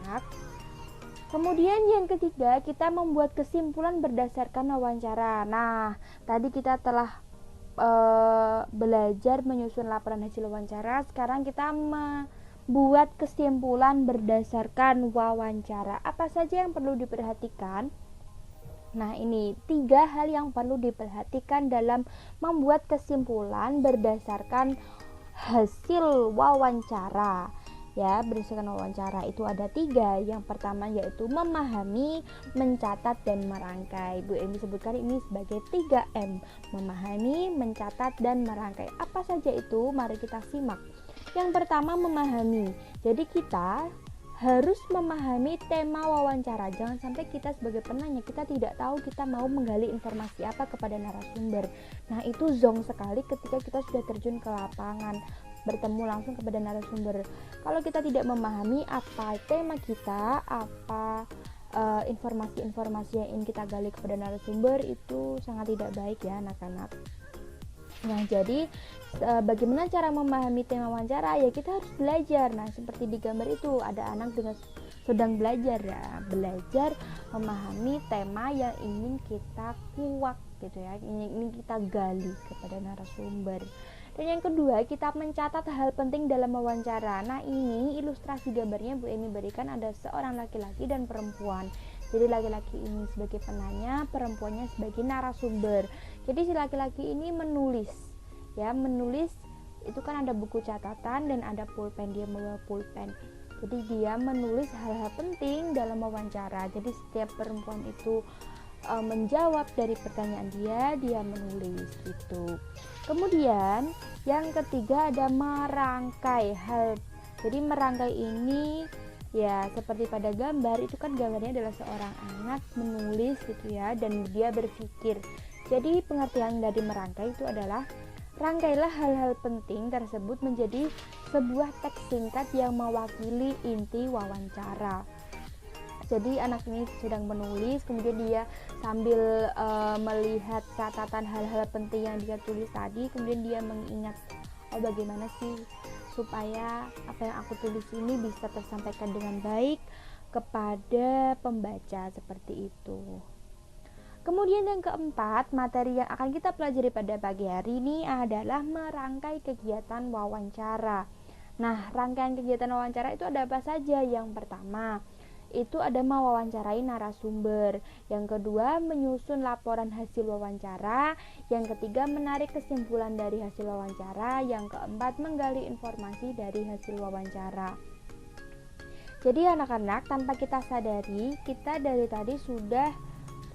anak-anak. Kemudian yang ketiga, kita membuat kesimpulan berdasarkan wawancara. Nah, tadi kita telah belajar menyusun laporan hasil wawancara. Sekarang kita membuat kesimpulan berdasarkan wawancara. Apa saja yang perlu diperhatikan? Nah, ini 3 hal yang perlu diperhatikan dalam membuat kesimpulan berdasarkan hasil wawancara. Ya, berdasarkan wawancara itu ada 3. Yang pertama yaitu memahami, mencatat, dan merangkai. Bu Emi sebutkan ini sebagai 3M: memahami, mencatat, dan merangkai. Apa saja itu? Mari kita simak. Yang pertama, memahami. Jadi kita harus memahami tema wawancara. Jangan sampai kita sebagai penanya kita tidak tahu kita mau menggali informasi apa kepada narasumber. Nah, itu zonk sekali ketika kita sudah terjun ke lapangan, bertemu langsung kepada narasumber. Kalau kita tidak memahami apa tema kita, apa informasi-informasi yang ingin kita gali kepada narasumber, itu sangat tidak baik ya anak-anak. Nah, jadi bagaimana cara memahami tema wawancara? Ya, kita harus belajar. Nah, seperti di gambar itu ada anak sedang belajar ya, belajar memahami tema yang ingin kita kuak gitu ya, ingin kita gali kepada narasumber. Dan yang kedua, kita mencatat hal penting dalam wawancara. Nah, ini ilustrasi gambarnya Bu Emi berikan ada seorang laki-laki dan perempuan. Jadi laki-laki ini sebagai penanya, perempuannya sebagai narasumber. Jadi si laki-laki ini menulis. Ya, menulis itu kan ada buku catatan dan ada pulpen, dia membawa pulpen. Jadi dia menulis hal-hal penting dalam wawancara. Jadi setiap perempuan itu menjawab dari pertanyaan dia menulis gitu. Kemudian yang ketiga ada merangkai hal. Jadi merangkai ini ya seperti pada gambar itu kan gambarnya adalah seorang anak menulis gitu ya, dan dia berpikir. Jadi pengertian dari merangkai itu adalah rangkailah hal-hal penting tersebut menjadi sebuah teks singkat yang mewakili inti wawancara. Jadi anak ini sedang menulis, kemudian dia sambil melihat catatan hal-hal penting yang dia tulis tadi, kemudian dia mengingat, oh bagaimana sih supaya apa yang aku tulis ini bisa tersampaikan dengan baik kepada pembaca, seperti itu. Kemudian yang keempat, materi yang akan kita pelajari pada pagi hari ini adalah merangkai kegiatan wawancara. Nah, rangkaian kegiatan wawancara itu ada apa saja? Yang pertama, itu ada mewawancarai narasumber. Yang kedua, menyusun laporan hasil wawancara. Yang ketiga, menarik kesimpulan dari hasil wawancara. Yang keempat, menggali informasi dari hasil wawancara. Jadi anak-anak, tanpa kita sadari, kita dari tadi sudah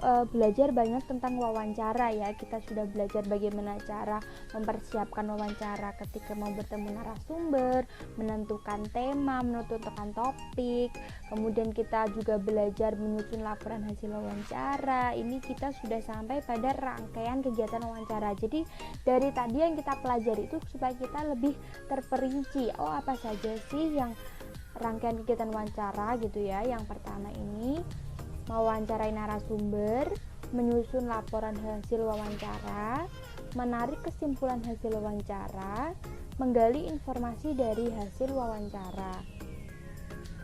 belajar banyak tentang wawancara ya. Kita sudah belajar bagaimana cara mempersiapkan wawancara ketika mau bertemu narasumber, menentukan tema, menentukan topik. Kemudian kita juga belajar menyusun laporan hasil wawancara. Ini kita sudah sampai pada rangkaian kegiatan wawancara. Jadi dari tadi yang kita pelajari itu supaya kita lebih terperinci. Oh, apa saja sih yang rangkaian kegiatan wawancara gitu ya. Yang pertama ini mewawancarai narasumber, menyusun laporan hasil wawancara, menarik kesimpulan hasil wawancara, menggali informasi dari hasil wawancara.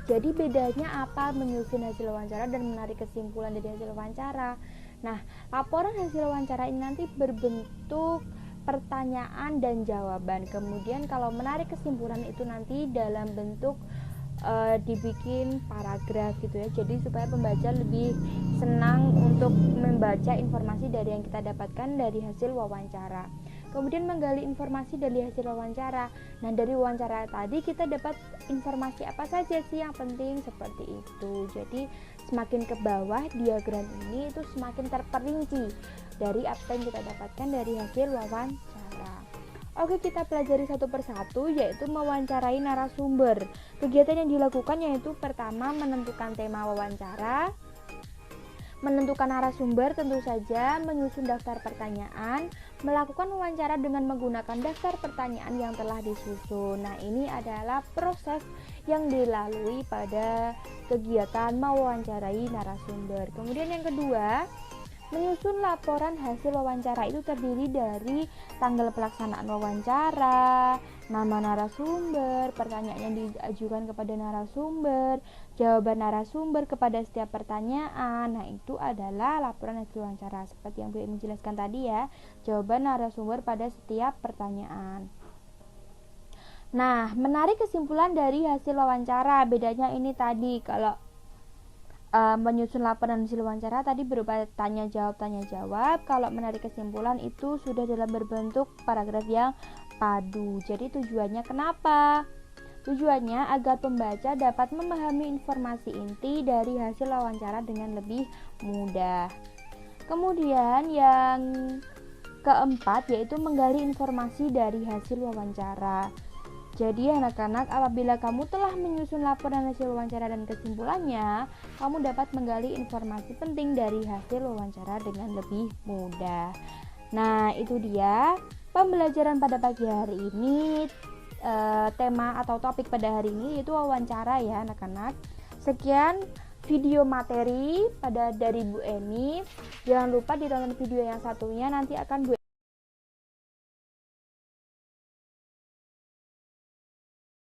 Jadi bedanya apa menyusun hasil wawancara dan menarik kesimpulan dari hasil wawancara? Nah, laporan hasil wawancara ini nanti berbentuk pertanyaan dan jawaban. Kemudian kalau menarik kesimpulan itu nanti dalam bentuk dibikin paragraf gitu ya, jadi supaya pembaca lebih senang untuk membaca informasi dari yang kita dapatkan dari hasil wawancara. Kemudian menggali informasi dari hasil wawancara. Nah, dari wawancara tadi kita dapat informasi apa saja sih yang penting, seperti itu. Jadi semakin ke bawah diagram ini itu semakin terperinci dari apa yang kita dapatkan dari hasil wawancara. Oke, kita pelajari satu persatu, yaitu mewawancarai narasumber. Kegiatan yang dilakukan yaitu pertama menentukan tema wawancara, menentukan narasumber tentu saja, menyusun daftar pertanyaan, melakukan wawancara dengan menggunakan daftar pertanyaan yang telah disusun. Nah, ini adalah proses yang dilalui pada kegiatan mewawancarai narasumber. Kemudian yang kedua, Menyusun laporan hasil wawancara itu terdiri dari tanggal pelaksanaan wawancara, nama narasumber, pertanyaan yang diajukan kepada narasumber, jawaban narasumber kepada setiap pertanyaan. Nah, itu adalah laporan hasil wawancara. Seperti yang Bu Emi jelaskan tadi ya, jawaban narasumber pada setiap pertanyaan. Nah, menarik kesimpulan dari hasil wawancara. Bedanya ini tadi, kalau menyusun laporan hasil wawancara tadi berupa tanya jawab. Kalau menarik kesimpulan itu sudah dalam berbentuk paragraf yang padu. Jadi tujuannya kenapa? Tujuannya agar pembaca dapat memahami informasi inti dari hasil wawancara dengan lebih mudah. Kemudian yang keempat yaitu menggali informasi dari hasil wawancara. Jadi anak-anak, apabila kamu telah menyusun laporan hasil wawancara dan kesimpulannya, kamu dapat menggali informasi penting dari hasil wawancara dengan lebih mudah. Nah, itu dia pembelajaran pada pagi hari ini. Tema atau topik pada hari ini yaitu wawancara ya anak-anak. Sekian video materi dari Bu Emi. Jangan lupa ditonton video yang satunya, nanti akan Bu